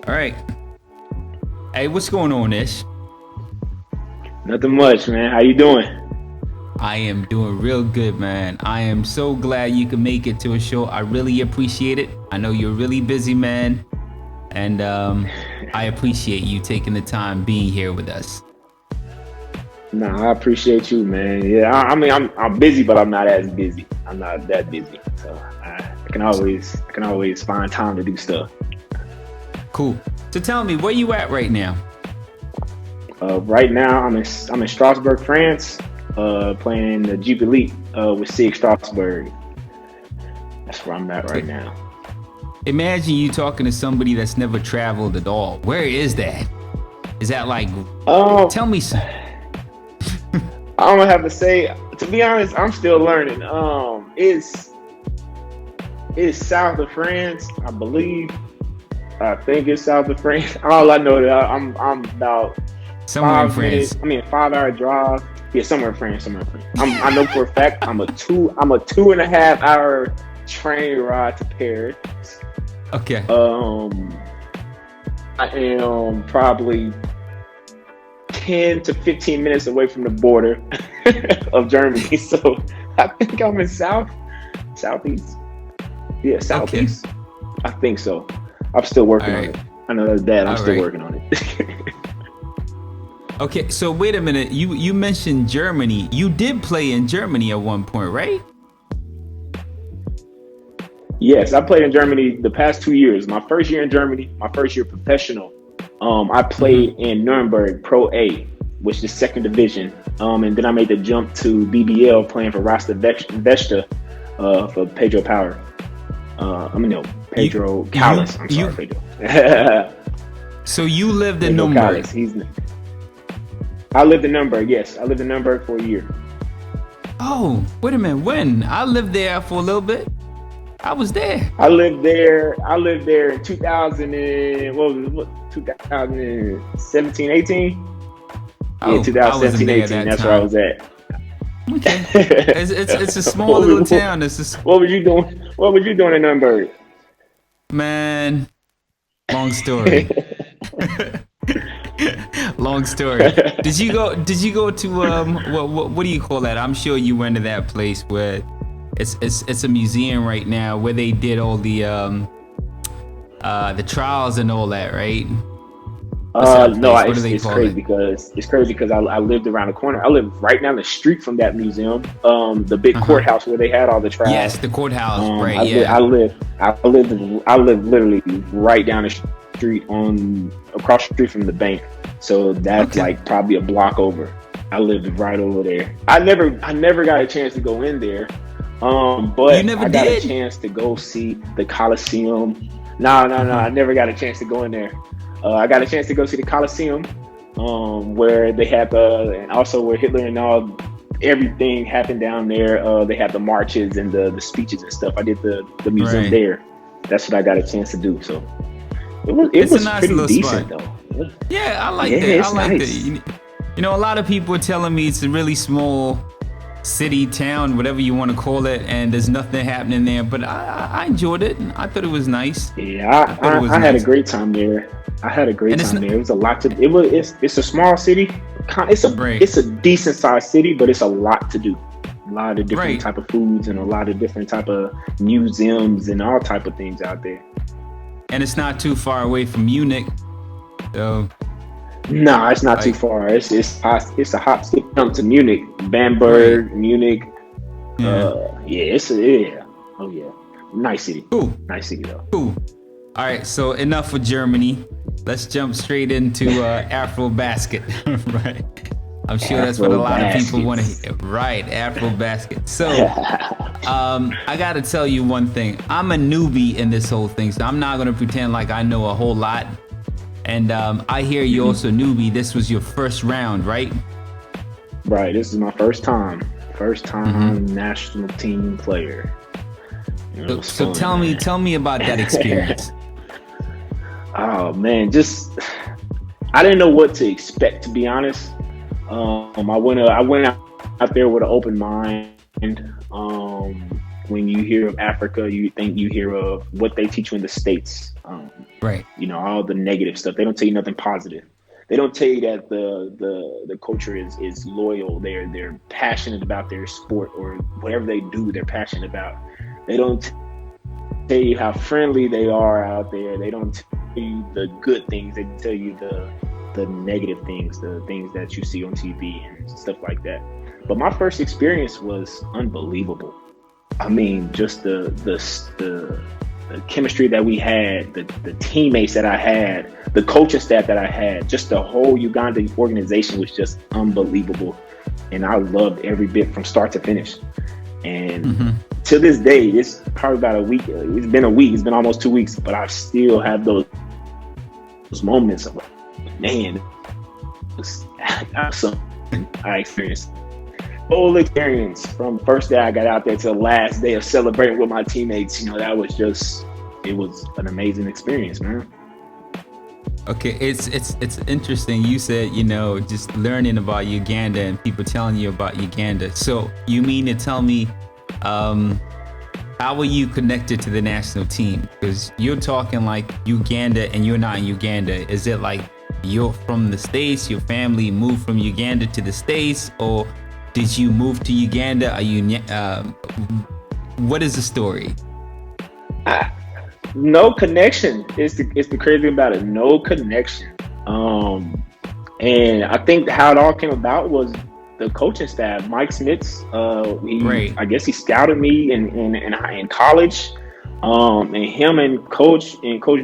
All right. Hey, what's going on, Ish? Nothing much, man. How you doing? I am doing real good, man. I am so glad you could make it to a show. I really appreciate it. I know you're really busy, man. And I appreciate you taking the time being here with us. Nah, I appreciate you, man. Yeah, I mean, I'm busy, but I'm not as busy. I'm not that busy, so I can always find time to do stuff. Cool. So tell me, where you at right now? Right now, I'm in Strasbourg, France, playing the Jeep Elite with Sig Strasbourg. That's where I'm at right now. Imagine you talking to somebody that's never traveled at all. Where is that? Is that like? Tell me some. I'm gonna have to say, to be honest, I'm still learning. It's south of France, I believe. I think it's south of France. All I know that I'm about Somewhere in 5 France. minutes. I mean, a 5 hour drive. Yeah, somewhere in France. I know for a fact I'm a 2.5 hour train ride to Paris. Okay. I am probably 10 to 15 minutes away from the border of Germany. So I think I'm in southeast. Yeah, southeast. Okay. I think so. I'm still working on it. I know that's bad. I'm still working on it. Okay, so wait a minute. You mentioned Germany. You did play in Germany at one point, right? Yes, I played in Germany the past 2 years. My first year in Germany, my first year professional, I played in Nuremberg Pro A, which is second division. And then I made the jump to BBL playing for Rasta Vesta for Pedro Power. Pedro Callis. I'm sorry, Pedro. So you lived in Pedro Nuremberg. I lived in Nuremberg, yes. I lived in Nuremberg for a year. Oh, wait a minute. When? I lived there for a little bit. I was there. I lived there in 2017, 18? Oh, yeah, 2017, 18. That's where I was at. Okay. It's a small little town. What were you doing? What were you doing in Nuremberg? Man, long story. Long story. Did you go to what do you call that? I'm sure you went to that place where it's a museum right now where they did all the trials and all that, right? No, it's crazy because I lived around the corner. I lived right down the street from that museum. The big courthouse where they had all the trials. Yes, the courthouse. Right. I lived literally right down the street across the street from the bank. So that's like probably a block over. I lived right over there. I never got a chance to go in there. But I got a chance to go see the Coliseum. No, I never got a chance to go in there. I got a chance to go see the Coliseum, where they had and also where Hitler and everything happened down there. They had the marches and the speeches and stuff. I did the museum there. That's what I got a chance to do. So it was nice pretty decent though. Yeah, I like that. I like that. You know, a lot of people are telling me it's a really small city, town, whatever you want to call it, and there's nothing happening there. But I enjoyed it. I thought it was nice. Yeah, I had a great time there. It was a lot to. It's a small city. It's a decent sized city, but it's a lot to do. A lot of different type of foods and a lot of different type of museums and all type of things out there. And it's not too far away from Munich, so. No, it's not too far. It's a hop, skip, jump to Munich, Bamberg, Munich. Oh yeah, nice city. Cool, nice city though. Cool. All right, so enough with Germany. Let's jump straight into Afrobasket. Right. I'm sure that's what a lot of people want to hear. Right, Afrobasket. So, I got to tell you one thing. I'm a newbie in this whole thing, so I'm not going to pretend like I know a whole lot. And I hear you're also a newbie. This was your first round, right? Right. This is my first time national team player. So tell me about that experience. Oh man, I didn't know what to expect, to be honest. I went out there with an open mind. When you hear of Africa, you hear of what they teach you in the States. Right. All the negative stuff. They don't tell you nothing positive. They don't tell you that the culture is loyal. They're passionate about their sport or whatever they do. They're passionate about. They don't tell you how friendly they are out there. They don't tell you the good things. They tell you the negative things, the things that you see on TV and stuff like that. But my first experience was unbelievable. I mean, just the chemistry that we had, the teammates that I had, the coaching staff that I had, just the whole Ugandan organization was just unbelievable. And I loved every bit from start to finish. And to this day, it's probably about a week. It's been a week. It's been almost 2 weeks, but I still have those moments of, man, something I experienced. Whole experience from first day I got out there to the last day of celebrating with my teammates. That was it was an amazing experience, man. Okay, it's interesting. You said, just learning about Uganda and people telling you about Uganda. So you mean to tell me, how are you connected to the national team? Because you're talking like Uganda and you're not in Uganda. Is it like you're from the States, your family moved from Uganda to the States, or did you move to Uganda? Are you, what is the story? No connection. It's the crazy thing about it. No connection. And I think how it all came about was the coaching staff. Mike Smits, I guess he scouted me in college. And him and Coach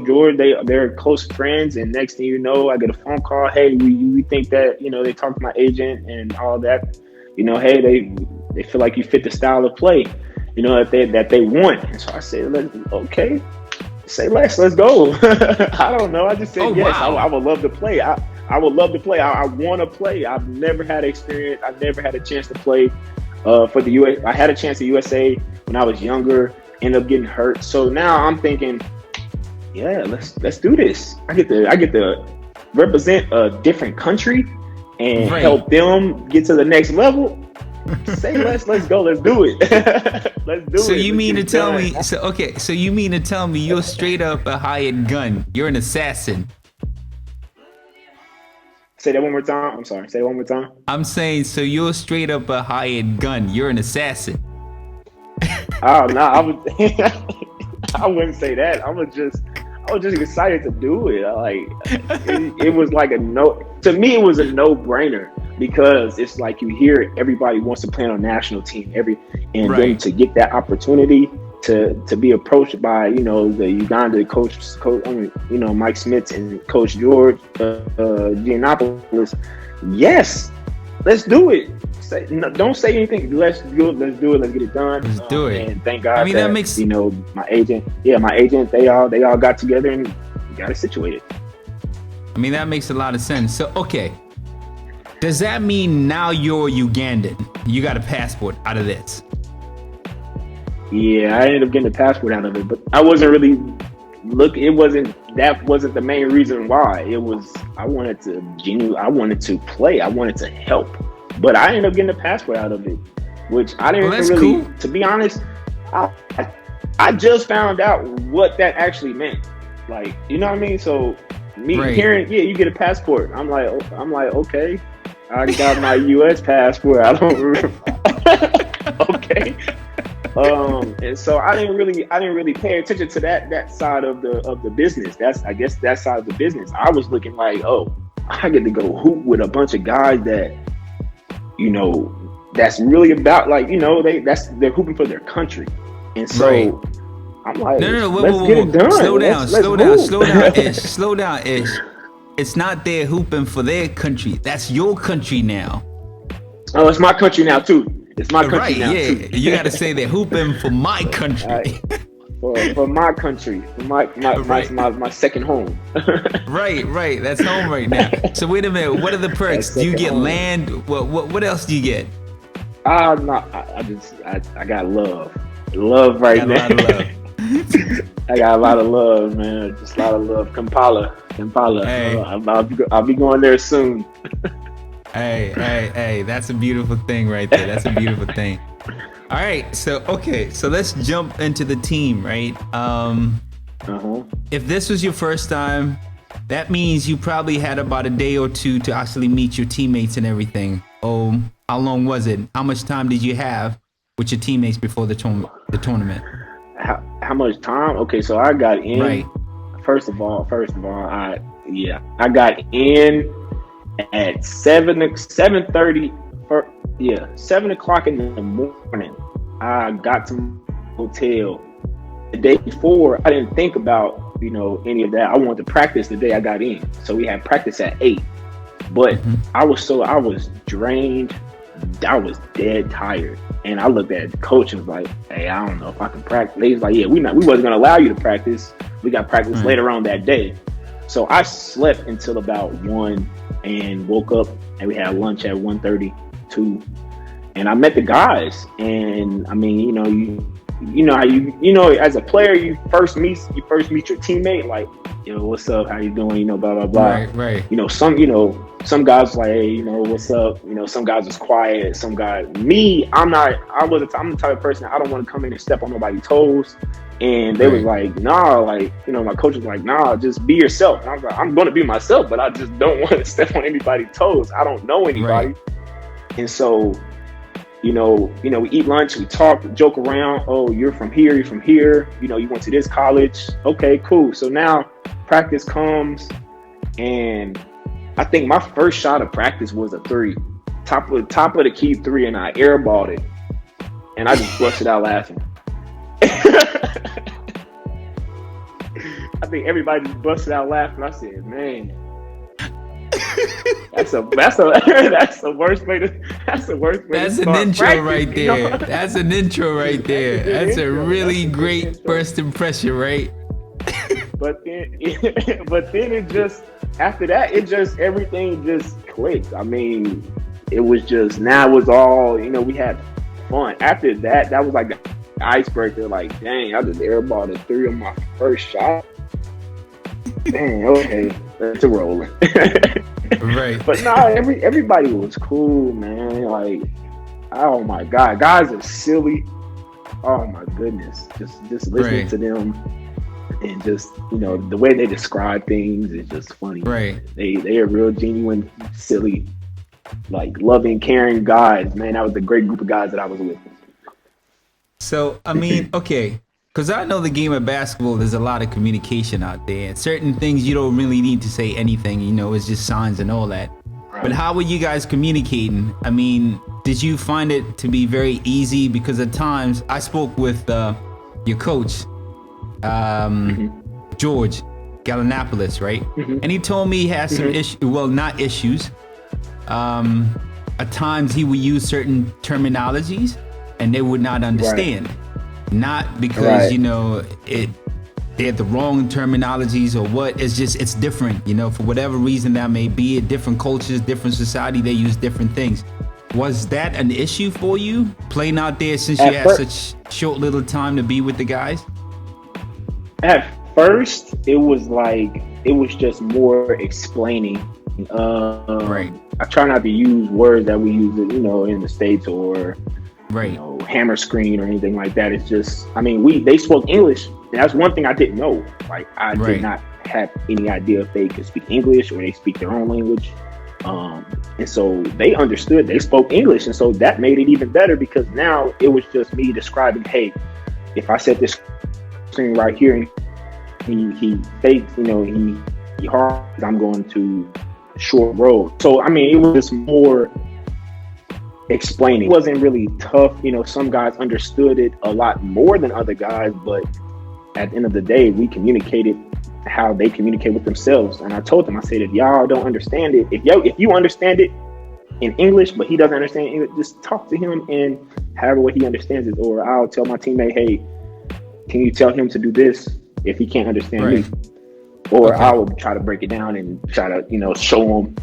George, they're close friends. And next thing you know, I get a phone call. Hey, we think that they talked to my agent and all that. Hey, they feel like you fit the style of play, that they want. And so I said, okay, say less, let's go. I don't know. I just said yes. Wow. I would love to play. I would love to play. I want to play. I've never had experience. I've never had a chance to play for the US. I had a chance at USA when I was younger. Ended up getting hurt. So now I'm thinking, yeah, let's do this. I get to represent a different country and help them get to the next level. Say let's go, let's do it. Let's do it. So you mean to tell me? So you mean to tell me you're straight up a hired gun? You're an assassin. Say that one more time. I'm sorry. Say that one more time. I'm saying, so you're straight up a hired gun. You're an assassin. Oh no, I wouldn't say that. I was just excited to do it. It was like to me it was a no-brainer, because it's like you hear everybody wants to play on a national team then to get that opportunity to be approached by the Uganda coach Mike Smits and Coach George Giannopoulos. Yes, let's do it. Don't say anything. Let's do it. Let's get it done. Let's do it. And thank God that makes my agent. They all got together and got it situated. I mean, that makes a lot of sense. So, okay, does that mean now you're Ugandan? You got a passport out of this? Yeah, I ended up getting a passport out of it, but I wasn't really that wasn't the main reason why. It was I wanted to play. I wanted to help. But I ended up getting a passport out of it, which I didn't really, cool. To be honest, I just found out what that actually meant. Like, you know what I mean? So hearing, you get a passport. I'm like, okay, I got my U.S. passport. I don't remember. Okay. And so I didn't really pay attention to that side of the business. I guess that side of the business. I was looking like, oh, I get to go hoop with a bunch of guys that, that's really about they're hooping for their country. And so I'm like, let's get it done. Slow down, Ish. It's not they're hooping for their country. That's your country now. Oh, it's my country now too. It's my country now too. You got to say they're hooping for my country. For my country, for my second home. Right. That's home right now. So wait a minute. What are the perks? Do you get land? What else do you get? No, I got love. Love right now. I got a lot of love, man. Just a lot of love. Kampala. Hey. I'll be going there soon. Hey, that's a beautiful thing right there. That's a beautiful thing. All right, so let's jump into the team, right? If this was your first time, that means you probably had about a day or two to actually meet your teammates and everything. Oh, how long was it? How much time did you have with your teammates before the tournament? How much time? Okay, so I got in. Right. First of all, I got in at 7:30. 7 o'clock in the morning. I got to the hotel. The day before, I didn't think about any of that. I wanted to practice the day I got in, so we had practice at 8. But I was drained. I was dead tired, and I looked at the coach and was like, "Hey, I don't know if I can practice." They was like, "Yeah, we wasn't gonna allow you to practice. We got practice later on that day." So I slept until about 1 and woke up, and we had lunch at 1:30, 2, and I met the guys. And I mean, you know how as a player, you first meet your teammate, like, what's up, how you doing, blah blah blah. Right. Some guys like, hey, what's up, some guys was quiet, some guys. I'm the type of person, I don't want to come in and step on nobody's toes. And they was like, nah, like, my coach was like, nah, just be yourself. And I was like, I'm gonna be myself, but I just don't want to step on anybody's toes. I don't know anybody. And so we eat lunch, we talk, joke around. Oh, you're from here. You went to this college. Okay, cool. So now practice comes, and I think my first shot of practice was a 3, top of the key 3, and I airballed it, and I just busted out laughing. I think everybody just busted out laughing. I said, man. That's the worst way to. That's an intro right there. That's an intro right there. That's a really great first impression, right? But then it just, after that, everything just clicked. I mean, it was just, now it was all, we had fun. After that, that was like the icebreaker. Like, dang, I just airballed a 3 on my first shot. Dang, okay, let's roll. Right. But nah, everybody was cool, man. Like, oh my God, guys are silly. Oh my goodness, just listening to them, and just the way they describe things is just funny. Right. They are real genuine, silly, like loving, caring guys. Man, that was a great group of guys that I was with. So I mean, okay. Because I know the game of basketball, there's a lot of communication out there. And certain things you don't really need to say anything, it's just signs and all that. Right. But how were you guys communicating? I mean, did you find it to be very easy? Because at times, I spoke with your coach, George Gallinopoulos, right? And he told me he had some issues, well, not issues. At times, he would use certain terminologies, and they would not understand. Right. Not because they're the wrong terminologies or what. It's just, it's different, for whatever reason that may be. Different cultures, different society, they use different things. Was that an issue for you playing out there, since you had such short little time to be with the guys? At first, it was just more explaining. Right. I try not to use words that we use, in the States, or hammer screen or anything like that. It's just, I mean, they spoke English, and that's one thing I didn't know. Like, I did not have any idea if they could speak English or they speak their own language. And so they understood, they spoke English, and so that made it even better, because now it was just me describing, hey, if I set this screen right here and he fakes, he hard, I'm going to short road. So I mean, it was just more explaining. It wasn't really tough. Some guys understood it a lot more than other guys, but at the end of the day, we communicated how they communicate with themselves. And I told them, I said, if y'all don't understand it, if you understand it in English, but he doesn't understand English, just talk to him and however way he understands it. Or I'll tell my teammate, hey, can you tell him to do this if he can't understand me? Or I will try to break it down and try to, show him.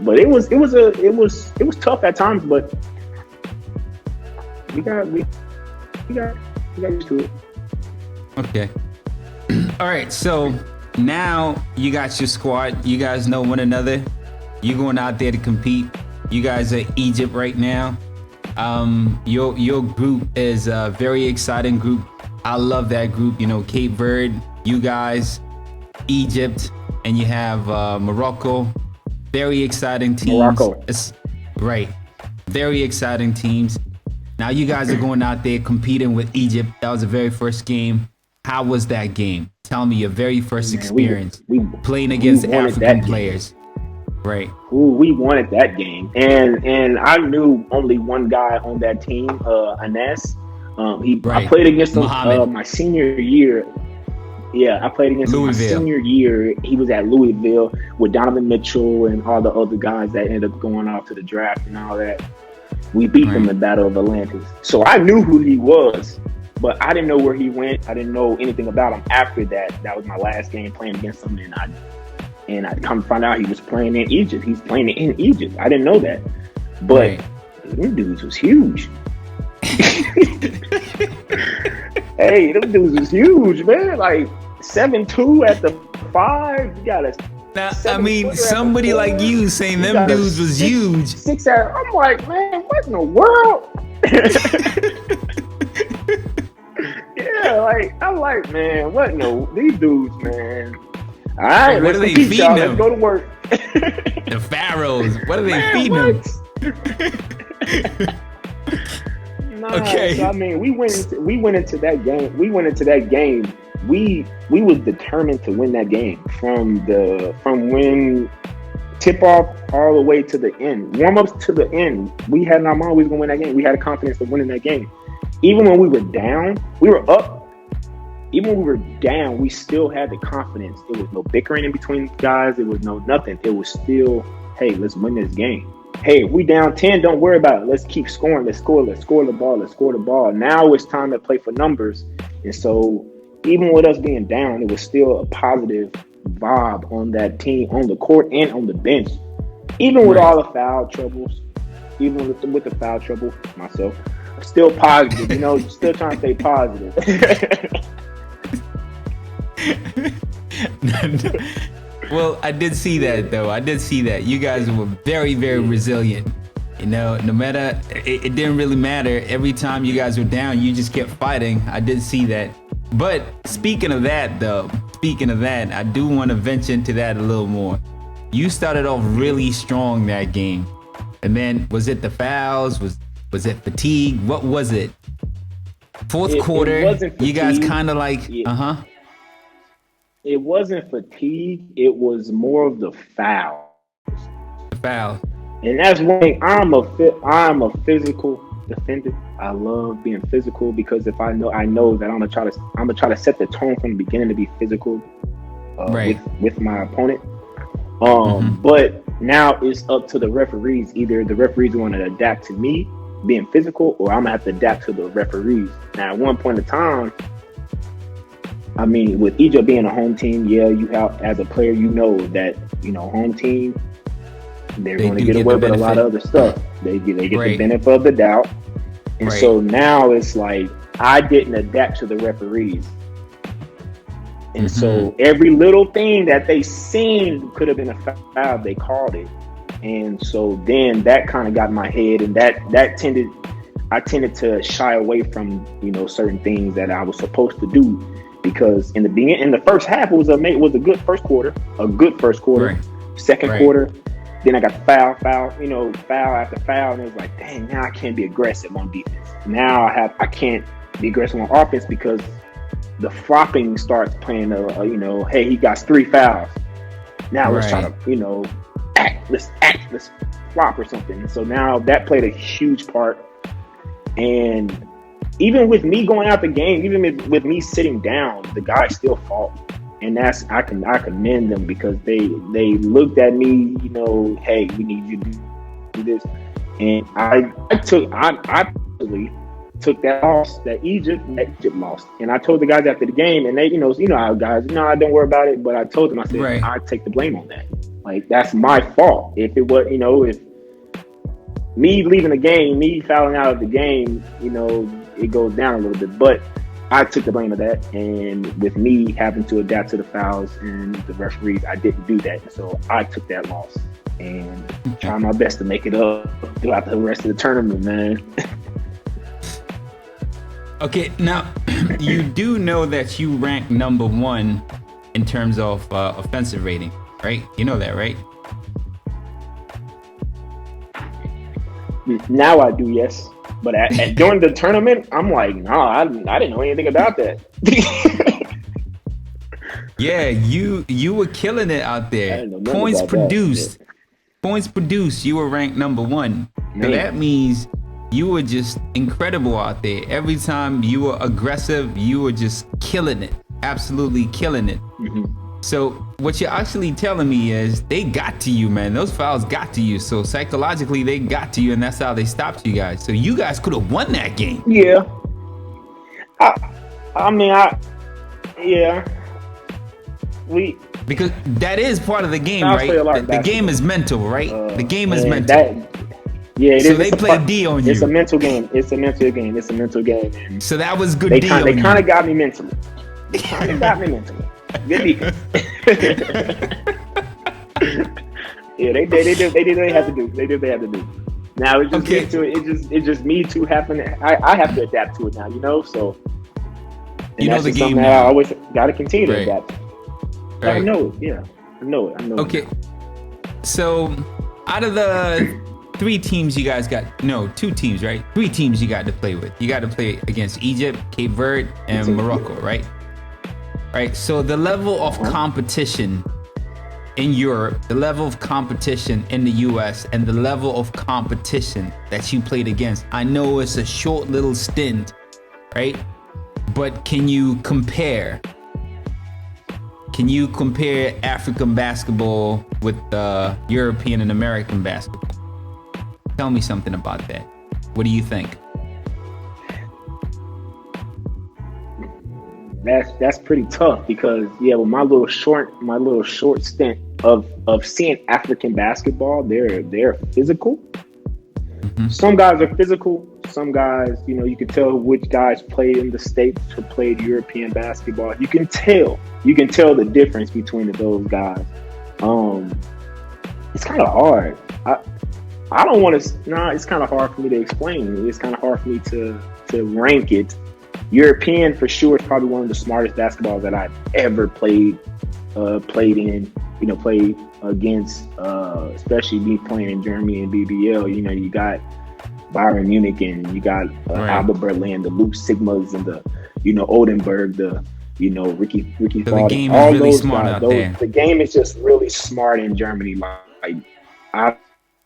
But it was tough at times, but we got used to it. Okay. All right. So now you got your squad. You guys know one another. You're going out there to compete. You guys are Egypt right now. Your group is a very exciting group. I love that group. Cape Verde, you guys, Egypt, and you have Morocco. Very exciting teams. Morocco. Right. Very exciting teams. Now you guys are going out there competing with Egypt. That was the very first game. How was that game? Tell me your very first experience playing against African players. Right. Ooh, we wanted that game, and I knew only one guy on that team, Anas. I played against him my senior year. Yeah, I played against him my senior year. He was at Louisville with Donovan Mitchell and all the other guys that ended up going off to the draft and all that. We beat them in the Battle of Atlantis. So I knew who he was, but I didn't know where he went. I didn't know anything about him after that. That was my last game playing against him, and I come to find out he was playing in Egypt. He's playing in Egypt. I didn't know that. But them dudes was huge. Hey, them dudes was huge, man. Like 7'2" at the 5. You got a now, I mean, somebody like you saying them dudes was huge. 6 out. I'm like, man, what in the world? Yeah, like I'm like, man, what no? These dudes, man. All right, what are they feeding them? Let's go to work. The Pharaohs. What are they feeding them? Okay. So, I mean, we went into that game. We was determined to win that game from when tip off all the way to the end, warm ups to the end. We had in our mind we was gonna win that game. We had a confidence of winning that game. Even when we were down, we were up. Even when we were down, we still had the confidence. There was no bickering in between guys. There was no nothing. It was still, hey, let's win this game. Hey, if we down 10, don't worry about it. Let's keep scoring. Let's score the ball. Now it's time to play for numbers. And so even with us being down, it was still a positive vibe on that team, on the court and on the bench. Even with all the foul troubles, even with the foul trouble myself, still positive, still trying to stay positive. Well, I did see that though. I did see that. You guys were very, very resilient. No matter, it didn't really matter. Every time you guys were down, you just kept fighting. I did see that. But speaking of that, I do want to venture into that a little more. You started off really strong that game. And then, was it the fouls? Was it fatigue? What was it? Fourth quarter, you guys kind of like, It wasn't fatigue. It was more of the foul. And that's one thing. I'm a physical defender. I love being physical because if I know that I'm gonna try to set the tone from the beginning to be physical with my opponent. But now it's up to the referees. Either the referees want to adapt to me being physical, or I'm gonna have to adapt to the referees. Now, at one point in time, I mean, with Egypt being a home team, you have, as a player, that home team, they're going to get away with a lot of other stuff. They get the benefit of the doubt, and so now it's like I didn't adapt to the referees, and so every little thing that they seen could have been a foul, they called it, and so then that kind of got in my head, and I tended to shy away from certain things that I was supposed to do. Because in the first half, it was a good first quarter. Second quarter, then I got foul after foul, and it was like, dang, now I can't be aggressive on defense. Now I can't be aggressive on offense because the flopping starts playing. Hey, he got 3 fouls. Now let's try to let's flop or something. And so now that played a huge part, and even with me going out the game, even with me sitting down, the guys still fought, and I commend them because they looked at me, hey, we need you to do this, and I personally took that loss that Egypt lost, and I told the guys after the game, and they, how guys, don't worry about it, but I told them, I said, I take the blame on that, like that's my fault. If it was, if me leaving the game, me fouling out of the game, it goes down a little bit, but I took the blame of that, and with me having to adapt to the fouls and the referees, I didn't do that, so I took that loss and try my best to make it up throughout the rest of the tournament, man. Okay, now you do know that you rank number 1 in terms of offensive rating, right? You know that, right? Now I do, yes. But during the tournament, I'm like, nah, I didn't know anything about that. Yeah, you were killing it out there. Points produced, you were ranked number 1. So that means you were just incredible out there. Every time you were aggressive, you were just killing it. Absolutely killing it. Mm-hmm. So what you're actually telling me is they got to you, man. Those fouls got to you. So psychologically, they got to you, and that's how they stopped you guys. So you guys could have won that game. Yeah. Because that is part of the game, right? The game is mental, right? The game is mental. So they play D on you. It's a mental game. And so that was good. They kind of got me mentally. Good defense. Yeah, they did what they had to do. Now it's just it's just me to happen. I have to adapt to it now, you know. So you know the game. That I always got to continue to adapt. Right. I know it. Yeah, I know it. Okay. So out of the 3 teams you guys got, no, 2 teams, right? 3 teams you got to play with. You got to play against Egypt, Cape Verde, and Morocco, right? Right. So the level of competition in Europe, the level of competition in the US, and the level of competition that you played against. I know it's a short little stint, right? But can you compare? Can you compare African basketball with European and American basketball? Tell me something about that. What do you think? That's pretty tough because with my little short stint of seeing African basketball, they're physical. Mm-hmm. Some guys are physical. Some guys, you can tell which guys played in the States or played European basketball. You can tell the difference between those guys. It's kind of hard. I don't want to. It's kind of hard for me to explain. It's kind of hard for me to rank it. European for sure is probably one of the smartest basketballs that I've ever played in. Played against, especially me playing in Germany and BBL. You got Bayern Munich and you got Alba Berlin, the Luke Sigmas and the Oldenburg, the Ricky so Fawcett. The game all is really those smart guys. out there. The game is just really smart in Germany. Like I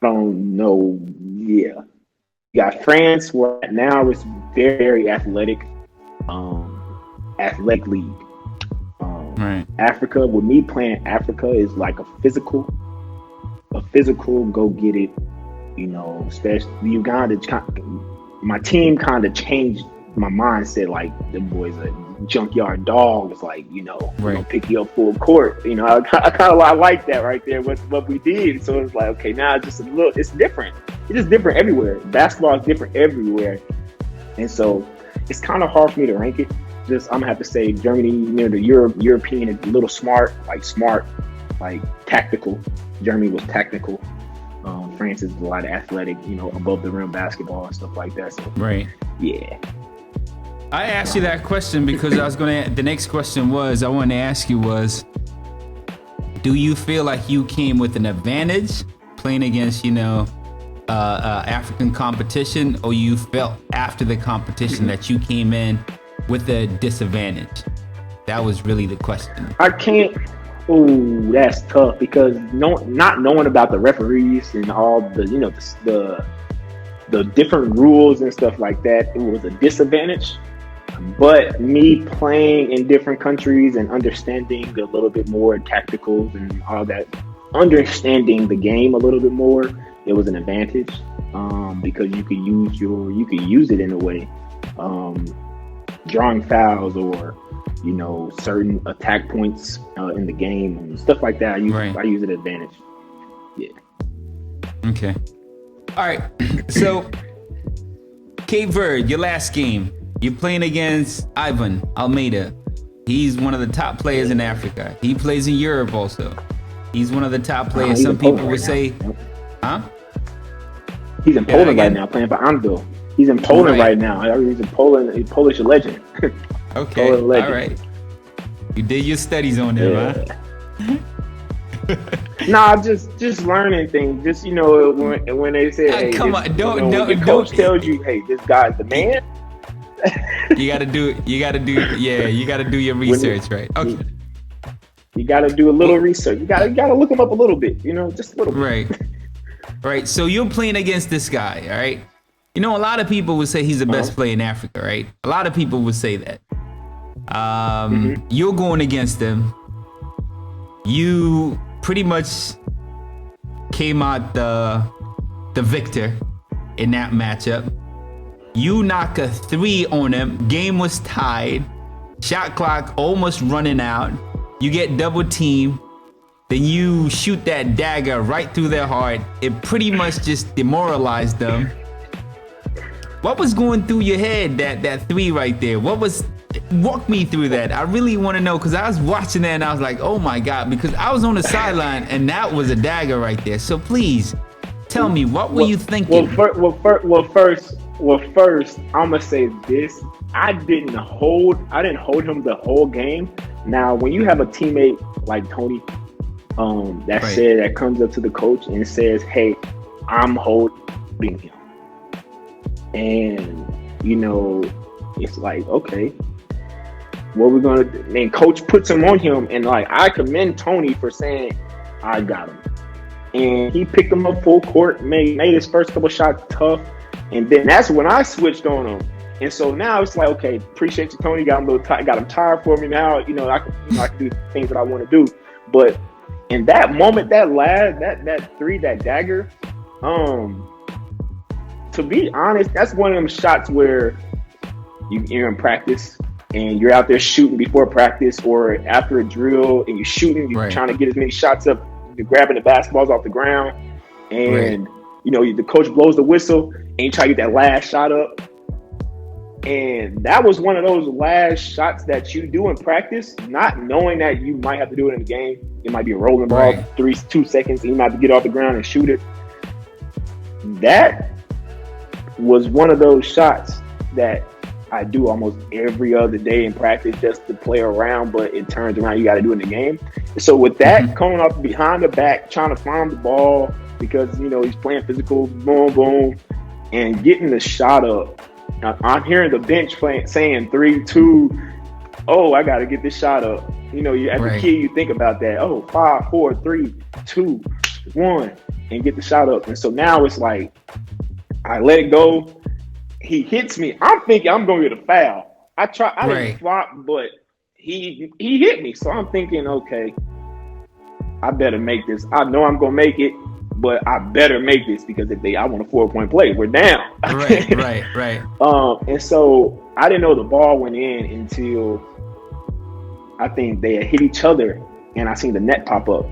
don't know. Yeah, you got France where now it's very, very athletic league. Africa, with me playing Africa, is like a physical go get it. Especially Uganda. My team kind of changed my mindset. Like the boys are junkyard dogs. Like pick you up full court. I kind of like that right there. What we did. So it's like, okay, now it's just it's different. It's just different everywhere. Basketball is different everywhere, and so it's kind of hard for me to rank it. I'm gonna have to say Germany, the European is a little smart, like tactical. Germany was technical. France is a lot of athletic, above the rim basketball and stuff like that. So, yeah. I asked you that question because the next question I wanted to ask you was, do you feel like you came with an advantage playing against, African competition, or you felt after the competition that you came in with a disadvantage? That was really the question. I can't. Oh, that's tough because not knowing about the referees and all the the different rules and stuff like that, it was a disadvantage. But me playing in different countries and understanding a little bit more tacticals and all that, understanding the game a little bit more, it was an advantage because you could use it in a way. Drawing fouls or certain attack points in the game and stuff like that. I use it advantage. Yeah. Okay. All right. So Cape Verde, your last game, you're playing against Ivan Almeida. He's one of the top players in Africa. He plays in Europe also. He's one of the top players. Some people would say, huh? He's in Poland right now playing for Anvil. He's in Poland right now. He's in Poland. He's a Polish legend. Okay. All right. You did your studies on them, huh? Nah, just learning things. Just when they say, "Hey, come on, when your coach tells you, hey, this guy's the man." You gotta do your research, right? Okay. You gotta do a little research. You gotta look him up a little bit. Just a little bit. Right. Right. So you're playing against this guy, all right? A lot of people would say he's the best player in Africa, right? A lot of people would say that. You're going against him. You pretty much came out the victor in that matchup. You knock a 3 on him. Game was tied. Shot clock almost running out. You get double teamed. Then you shoot that dagger right through their heart. It pretty much just demoralized them. What was going through your head, that 3 right there? Walk me through that. I really want to know, because I was watching that and I was like, oh my God, because I was on the sideline and that was a dagger right there. So please tell me, what were you thinking? First, I'm gonna say this: I didn't hold him the whole game. Now, when you have a teammate like Tony, that comes up to the coach and says, "Hey, I'm holding him," and it's like, okay, what we're gonna do? And coach puts him on him, and I commend Tony for saying, "I got him," and he picked him up full court, made his first couple shots tough. And then that's when I switched on him. And so now it's like, okay, appreciate you, Tony. Got him a little got him tired for me now. I can do things that I want to do. But in that moment, that 3, that dagger, to be honest, that's one of them shots where you're in practice and you're out there shooting before practice or after a drill, and you're shooting, you're trying to get as many shots up, you're grabbing the basketballs off the ground, and the coach blows the whistle and you try to get that last shot up. And that was one of those last shots that you do in practice, not knowing that you might have to do it in the game. It might be a rolling ball, 2 seconds, and you might have to get off the ground and shoot it. That was one of those shots that I do almost every other day in practice just to play around, but it turns around, you got to do it in the game. So with that, coming off behind the back, trying to find the ball, because he's playing physical, boom, boom, and getting the shot up. I'm hearing the bench saying 3, 2. Oh, I got to get this shot up. As a kid, you think about that. Oh, 5, 4, 3, 2, 1, and get the shot up. And so now it's like I let it go. He hits me. I'm thinking I'm going to get a foul. I didn't flop, but he hit me. So I'm thinking, okay, I better make this. I know I'm going to make it, but I better make this, because I want a 4-point play. We're down. Right. And so I didn't know the ball went in until I think they had hit each other, and I seen the net pop up,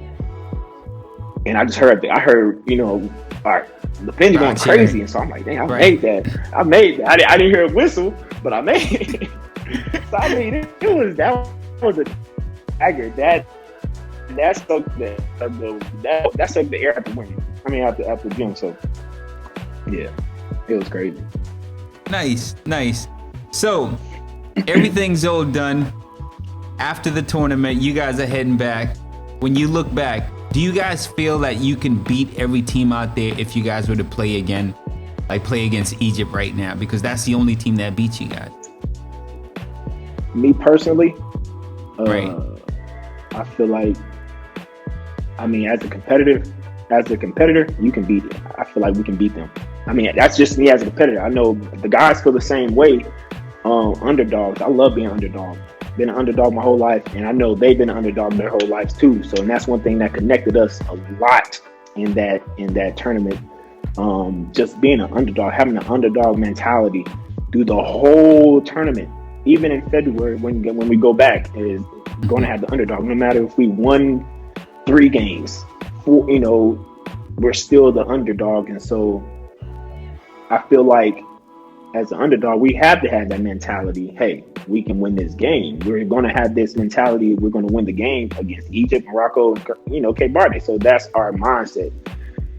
and I just heard, all right, the bench going crazy, and so I'm like, dang, I made that. I didn't hear a whistle, but I made it. So I mean, that was a dagger. That's the air after winning. I mean, after the gym. So yeah, it was crazy. Nice. So everything's all done. After the tournament, you guys are heading back. When you look back, do you guys feel that you can beat every team out there if you guys were to play again, like play against Egypt right now? Because that's the only team that beats you guys. Me personally, I feel like, I mean, as a competitor, you can beat it. I feel like we can beat them. I mean, that's just me as a competitor. I know the guys feel the same way. Underdogs. I love being underdog. Been an underdog my whole life, and I know they've been an underdog their whole lives too. So, and that's one thing that connected us a lot in that tournament. Just being an underdog, having an underdog mentality through the whole tournament, even in February when we go back, is going to have the underdog. No matter if we won 3 games, 4, we're still the underdog. And so I feel like as an underdog, we have to have that mentality. Hey, we can win this game. We're going to have this mentality. We're going to win the game against Egypt, Morocco, Cape Verde. So that's our mindset.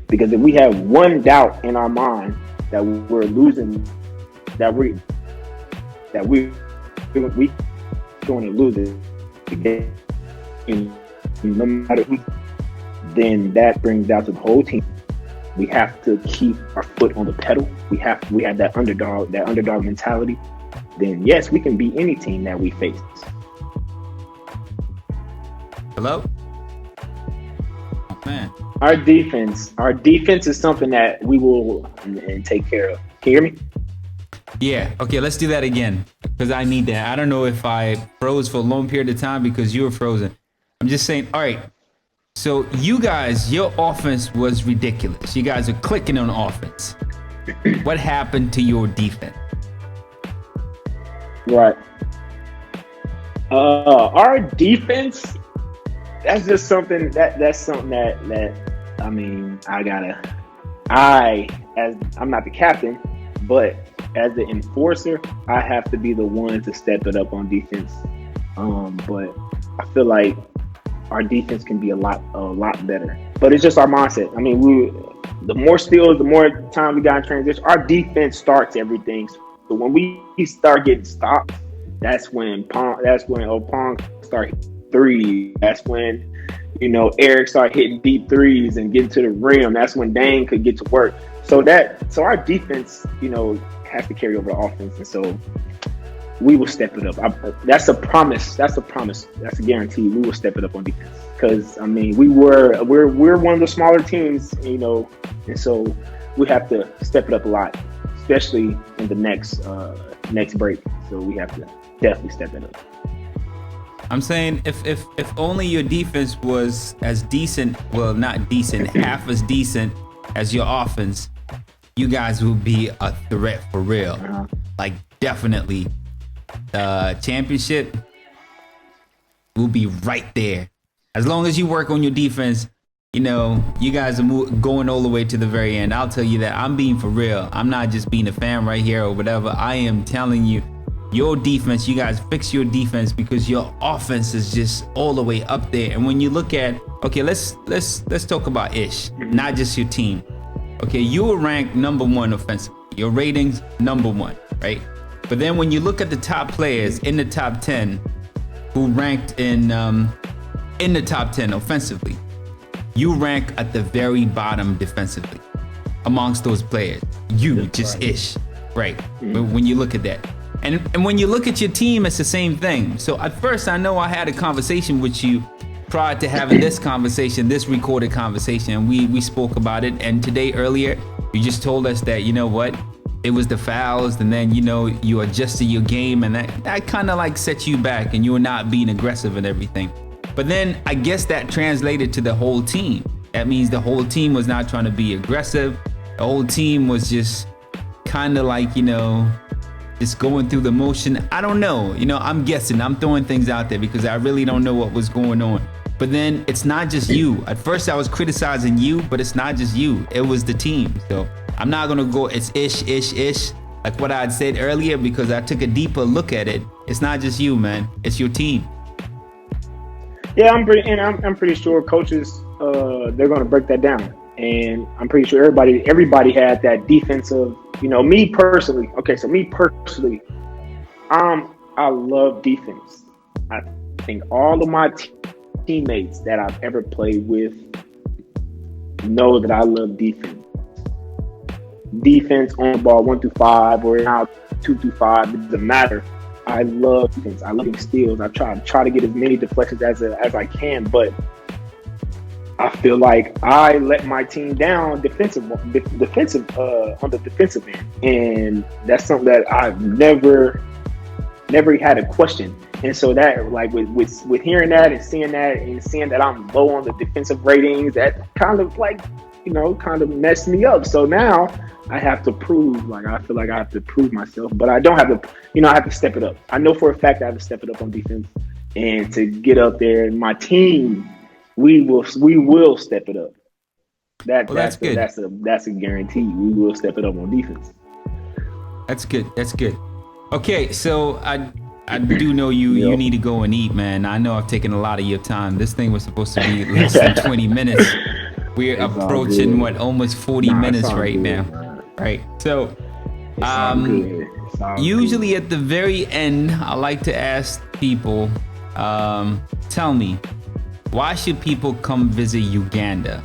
Because if we have one doubt in our mind that we're losing, that we going to lose it again, and no matter who, then that brings down to the whole team. We have to keep our foot on the pedal. We have that underdog mentality. Then yes, we can beat any team that we face. Hello? Oh, man. Our defense is something that we will and take care of. Can you hear me? Yeah. Okay, let's do that again because I need that. I don't know if I froze for a long period of time because you were frozen. I'm just saying, all right. So you guys, your offense was ridiculous. You guys are clicking on offense. What happened to your defense? Right. Our defense, that's just something that's something that I mean, I'm not the captain, but as the enforcer, I have to be the one to step it up on defense. But I feel like our defense can be a lot better. But it's just our mindset. I mean, the more steals, the more time we got in transition, our defense starts everything. So when we start getting stopped, that's when Pong start hitting threes. That's when, Eric start hitting deep threes and getting to the rim. That's when Dane could get to work. So our defense, has to carry over the offense, and so we will step it up. That's a promise. That's a guarantee. We will step it up on defense because I mean we're one of the smaller teams, and so we have to step it up a lot, especially in the next break. So we have to definitely step it up. I'm saying if only your defense was as decent, well, not decent, half as decent as your offense, you guys would be a threat for real. Like definitely. Championship will be right there. As long as you work on your defense, you guys are going all the way to the very end. I'll tell you that. I'm being for real. I'm not just being a fan right here or whatever. I am telling you, your defense, you guys fix your defense because your offense is just all the way up there. And when you look at, okay, let's talk about Ish, not just your team. Okay, you were ranked number 1 offensively. Your ratings, number 1, right? But then when you look at the top players in the top 10 who ranked in the top 10 offensively, you rank at the very bottom defensively amongst those players. Ish, right? But when you look at that. And when you look at your team, it's the same thing. So at first, I know I had a conversation with you prior to having this recorded conversation, and we spoke about it. And today earlier, you just told us that, you know what? It was the fouls, and then you adjusted your game, and that kind of like set you back, and you were not being aggressive and everything. But then I guess that translated to the whole team. That means the whole team was not trying to be aggressive. The whole team was just kind of like just going through the motion. I don't know. I'm guessing. I'm throwing things out there because I really don't know what was going on. But then it's not just you. At first I was criticizing you, but it's not just you. It was the team. So I'm not gonna go, it's ish, like what I had said earlier, because I took a deeper look at it. It's not just you, man. It's your team. Yeah, I'm pretty sure coaches, they're gonna break that down, and I'm pretty sure everybody had that defensive. Me personally. Okay, so me personally, I love defense. I think all of my teammates that I've ever played with know that I love defense. Defense on the ball 1 through 5 or now 2 through 5, it doesn't matter. I love defense. I love steals. I try to get as many deflections as I can, but I feel like I let my team down defensive on the defensive end, and that's something that I've never had a question. And so that, like, with hearing that and seeing that I'm low on the defensive ratings, that kind of kind of messed me up. So now I have to prove, I feel like I have to prove myself, but I don't have to, I have to step it up. I know for a fact I have to step it up on defense and to get up there. And my team, we will step it up. That's good. That's a guarantee. We will step it up on defense. That's good. Okay, so I do know you need to go and eat, man. I know I've taken a lot of your time. This thing was supposed to be less than 20 minutes. We're approaching almost 40 minutes right now. Right. So usually at the very end, I like to ask people, tell me, why should people come visit Uganda?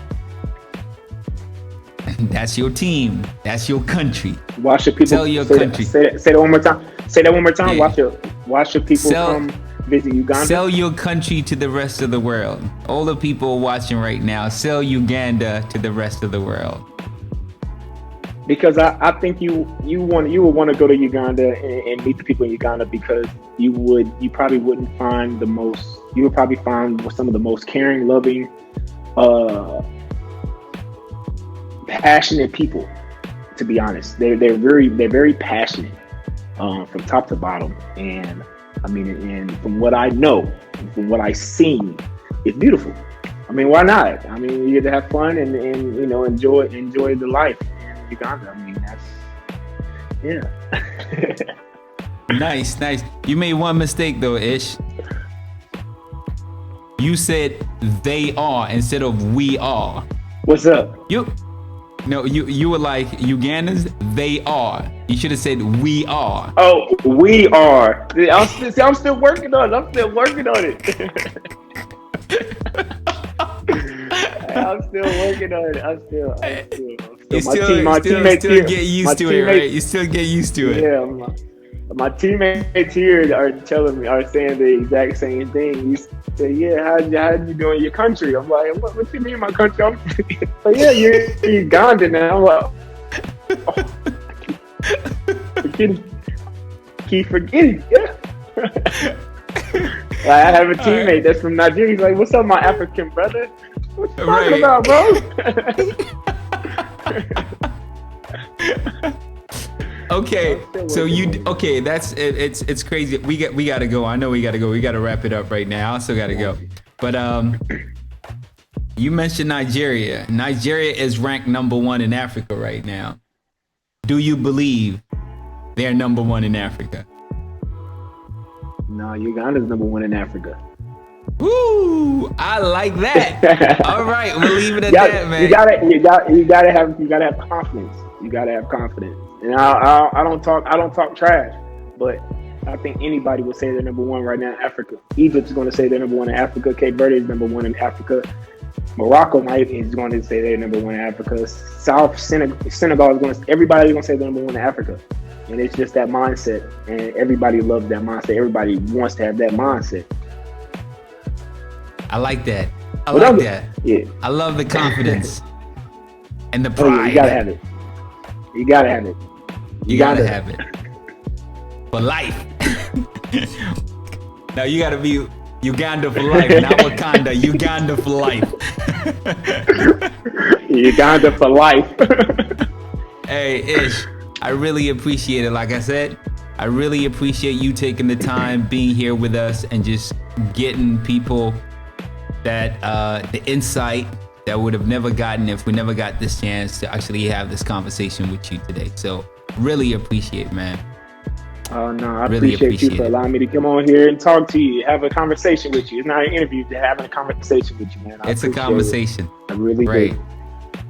That's your team. That's your country. Why should people sell your country? Say that one more time. Say that one more time. Yeah. Why should people come visit Uganda? Sell your country to the rest of the world. All the people watching right now, sell Uganda to the rest of the world. Because I think you would want to go to Uganda and meet the people in Uganda, because you probably wouldn't find you would probably find some of the most caring, loving, passionate people. To be honest, they're very passionate from top to bottom, and I mean, and from what I know, from what I've seen, it's beautiful. I mean, why not? I mean, you get to have fun and enjoy the life. Uganda. I mean, that's Nice. You made one mistake though, Ish. You said they are instead of we are. What's up? You were like, Ugandans, they are. You should have said we are. Oh, we are. I'm still working on it. I'm still working on it. You still get used to it, right? You still get used to it. Yeah, my teammates here are saying the exact same thing. You say, yeah, how you doing in your country? I'm like, what you mean my country? I'm like, yeah, you're Ugandan now. I'm like, keep forgetting. Yeah. I have a teammate that's from Nigeria. He's like, what's up, my African brother? What you talking about, bro? Okay, so that's it's crazy. We gotta go. I know we gotta go. We gotta wrap it up right now. I also gotta go. But you mentioned Nigeria. Nigeria is ranked #1 in Africa right now. Do you believe they're #1 in Africa? No, Uganda's #1 in Africa. Woo! I like that. All right, we'll leave it at that, man. You gotta have confidence. You gotta have confidence. And I don't talk trash, but I think anybody would say they're #1 right now in Africa. Egypt's going to say they're #1 in Africa. Cape Verde is #1 in Africa. Morocco is going to say they're #1 in Africa. South Senegal is everybody's going to say they're #1 in Africa. And it's just that mindset, and everybody loves that mindset. Everybody wants to have that mindset. I like that. I like that. Yeah. I love the confidence and the pride. You gotta have it. You gotta have it. You gotta have it. For life. Now you gotta be Uganda for life, not Wakanda. Uganda for life. Uganda for life. Hey, Ish, I really appreciate it. Like I said, I really appreciate you taking the time, being here with us, and just getting people that the insight that would have never gotten if we never got this chance to actually have this conversation with you today. So really appreciate it, man. Oh no, I really appreciate you for allowing me to come on here and talk to you, have a conversation with you. It's not an interview, just having a conversation with you, man. It's a conversation. I really do.